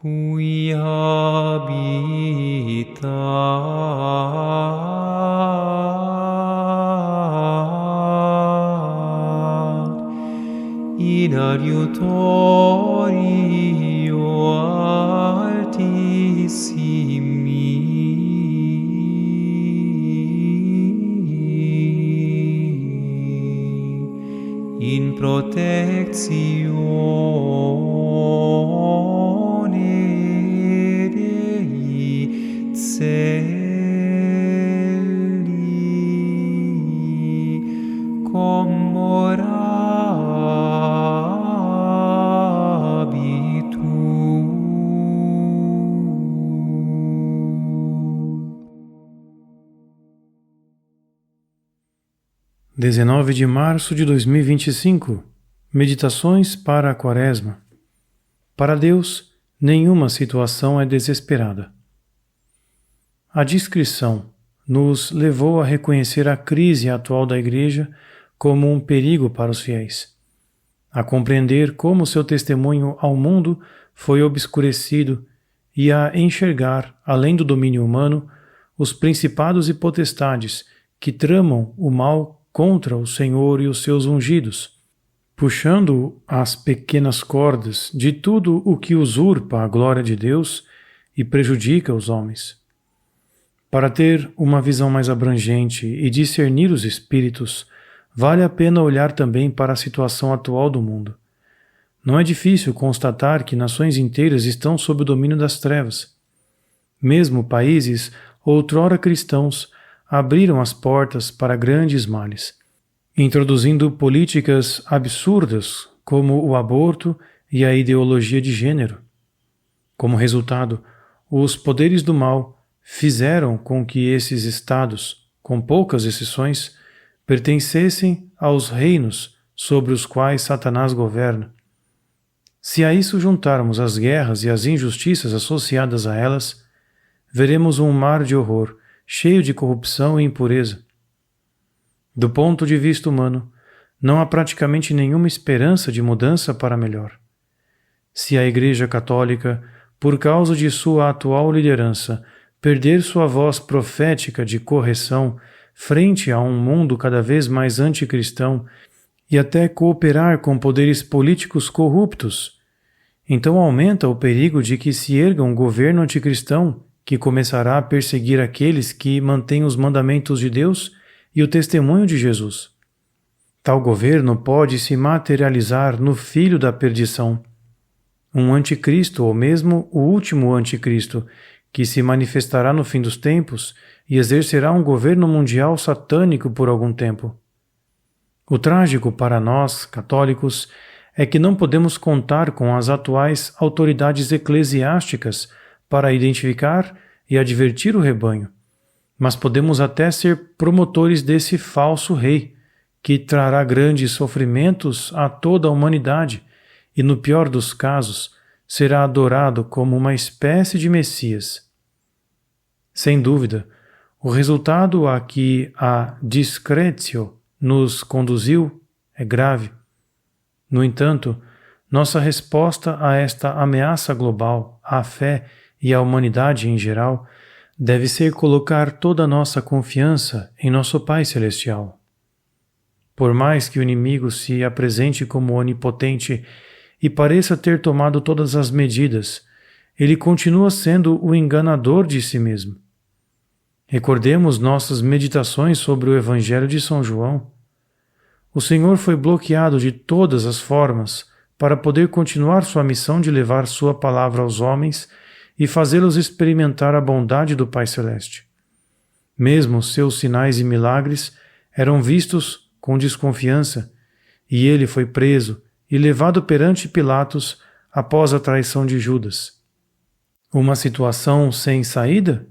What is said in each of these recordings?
Cui habitar in adiutorio altissimi in protectione Dei Celi commorabi tu. 19 de março de 2025. Meditações para a Quaresma. Para Deus, nenhuma situação é desesperada. A discrição nos levou a reconhecer a crise atual da Igreja como um perigo para os fiéis, a compreender como seu testemunho ao mundo foi obscurecido e a enxergar, além do domínio humano, os principados e potestades que tramam o mal contra o Senhor e os seus ungidos, puxando as pequenas cordas de tudo o que usurpa a glória de Deus e prejudica os homens. Para ter uma visão mais abrangente e discernir os espíritos, vale a pena olhar também para a situação atual do mundo. Não é difícil constatar que nações inteiras estão sob o domínio das trevas. Mesmo países outrora cristãos abriram as portas para grandes males, introduzindo políticas absurdas como o aborto e a ideologia de gênero. Como resultado, os poderes do mal fizeram com que esses estados, com poucas exceções, pertencessem aos reinos sobre os quais Satanás governa. Se a isso juntarmos as guerras e as injustiças associadas a elas, veremos um mar de horror, cheio de corrupção e impureza. Do ponto de vista humano, não há praticamente nenhuma esperança de mudança para melhor. Se a Igreja Católica, por causa de sua atual liderança, perder sua voz profética de correção frente a um mundo cada vez mais anticristão e até cooperar com poderes políticos corruptos, então aumenta o perigo de que se erga um governo anticristão que começará a perseguir aqueles que mantêm os mandamentos de Deus e o testemunho de Jesus. Tal governo pode se materializar no filho da perdição, um anticristo ou mesmo o último anticristo, que se manifestará no fim dos tempos e exercerá um governo mundial satânico por algum tempo. O trágico para nós, católicos, é que não podemos contar com as atuais autoridades eclesiásticas para identificar e advertir o rebanho, mas podemos até ser promotores desse falso rei, que trará grandes sofrimentos a toda a humanidade e, no pior dos casos, será adorado como uma espécie de Messias. Sem dúvida, o resultado a que a discretio nos conduziu é grave. No entanto, nossa resposta a esta ameaça global, à fé e à humanidade em geral, deve ser colocar toda a nossa confiança em nosso Pai Celestial. Por mais que o inimigo se apresente como onipotente e pareça ter tomado todas as medidas, ele continua sendo o enganador de si mesmo. Recordemos nossas meditações sobre o Evangelho de São João. O Senhor foi bloqueado de todas as formas para poder continuar sua missão de levar sua palavra aos homens e fazê-los experimentar a bondade do Pai Celeste. Mesmo seus sinais e milagres eram vistos com desconfiança, e ele foi preso e levado perante Pilatos após a traição de Judas. Uma situação sem saída?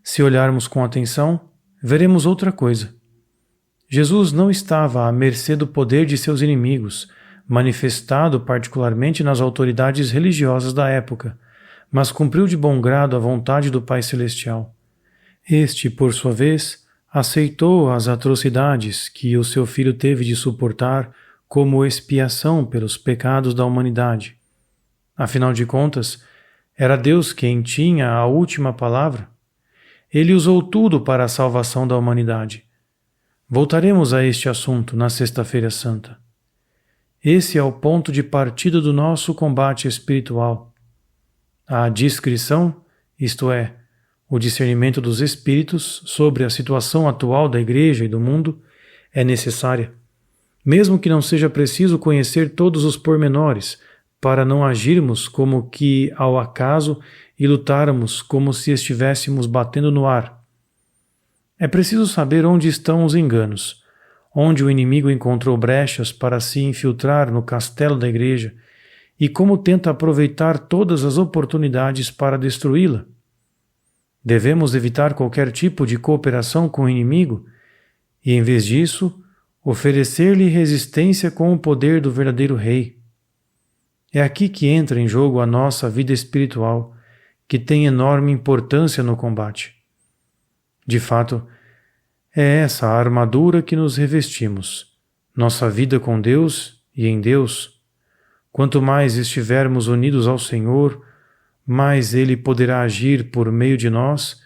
Se olharmos com atenção, veremos outra coisa. Jesus não estava à mercê do poder de seus inimigos, manifestado particularmente nas autoridades religiosas da época, mas cumpriu de bom grado a vontade do Pai Celestial. Este, por sua vez, aceitou as atrocidades que o seu Filho teve de suportar como expiação pelos pecados da humanidade. Afinal de contas, Era Deus quem tinha a última palavra. Ele usou tudo para a salvação da humanidade. Voltaremos a este assunto na Sexta-feira Santa. Esse é o ponto de partida do nosso combate espiritual. A discrição, isto é, o discernimento dos espíritos sobre a situação atual da Igreja e do mundo, é necessária, mesmo que não seja preciso conhecer todos os pormenores para não agirmos como que ao acaso e lutarmos como se estivéssemos batendo no ar. É preciso saber onde estão os enganos, onde o inimigo encontrou brechas para se infiltrar no castelo da Igreja e como tenta aproveitar todas as oportunidades para destruí-la. Devemos evitar qualquer tipo de cooperação com o inimigo e, em vez disso, oferecer-lhe resistência com o poder do verdadeiro Rei. É aqui que entra em jogo a nossa vida espiritual, que tem enorme importância no combate. De fato, é essa a armadura que nos revestimos, nossa vida com Deus e em Deus. Quanto mais estivermos unidos ao Senhor, mais Ele poderá agir por meio de nós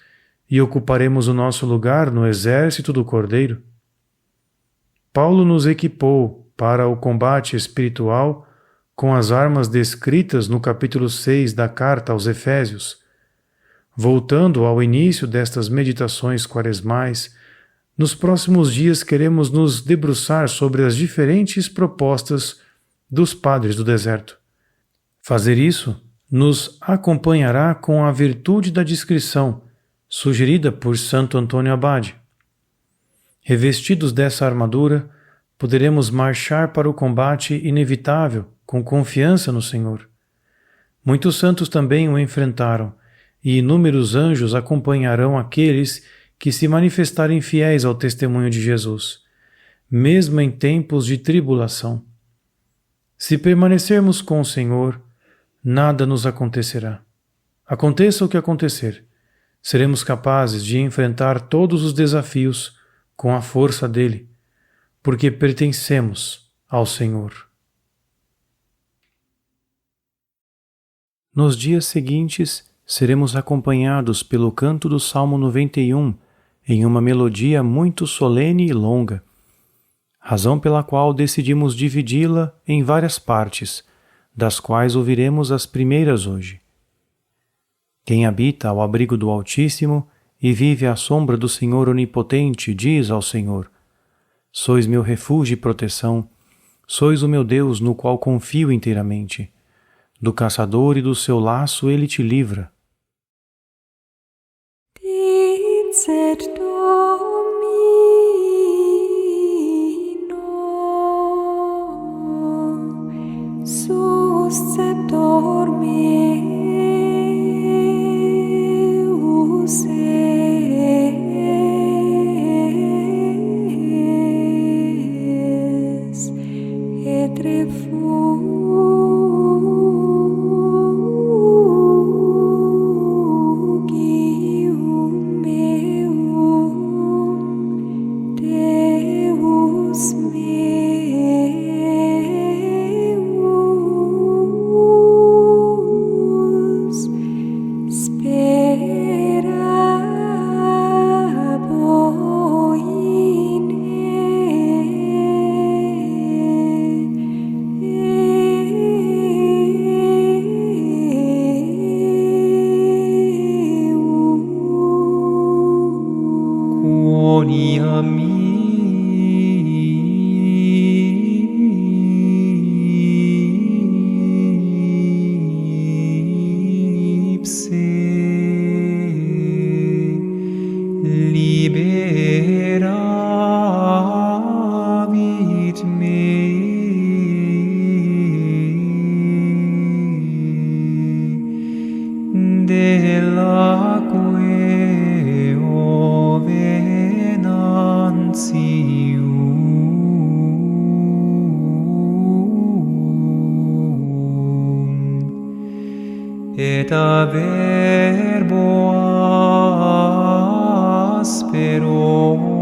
e ocuparemos o nosso lugar no exército do Cordeiro. Paulo nos equipou para o combate espiritual com as armas descritas no capítulo 6 da carta aos Efésios. Voltando ao início destas meditações quaresmais, nos próximos dias queremos nos debruçar sobre as diferentes propostas dos padres do deserto. Fazer isso nos acompanhará com a virtude da discrição, sugerida por Santo Antônio Abade. Revestidos dessa armadura, poderemos marchar para o combate inevitável com confiança no Senhor. Muitos santos também o enfrentaram, e inúmeros anjos acompanharão aqueles que se manifestarem fiéis ao testemunho de Jesus, mesmo em tempos de tribulação. Se permanecermos com o Senhor, nada nos acontecerá. Aconteça o que acontecer, seremos capazes de enfrentar todos os desafios com a força dele, porque pertencemos ao Senhor. Nos dias seguintes, seremos acompanhados pelo canto do Salmo 91, em uma melodia muito solene e longa, razão pela qual decidimos dividi-la em várias partes, das quais ouviremos as primeiras hoje. Quem habita ao abrigo do Altíssimo e vive à sombra do Senhor Onipotente diz ao Senhor: Sois meu refúgio e proteção, sois o meu Deus no qual confio inteiramente. Do caçador e do seu laço ele te livra. Dicet Domino, susceptor meus es, et refugium meum, Deus meus, sperabo in Quonia ipse liberavit me delaque ovenantium et a verbo aspero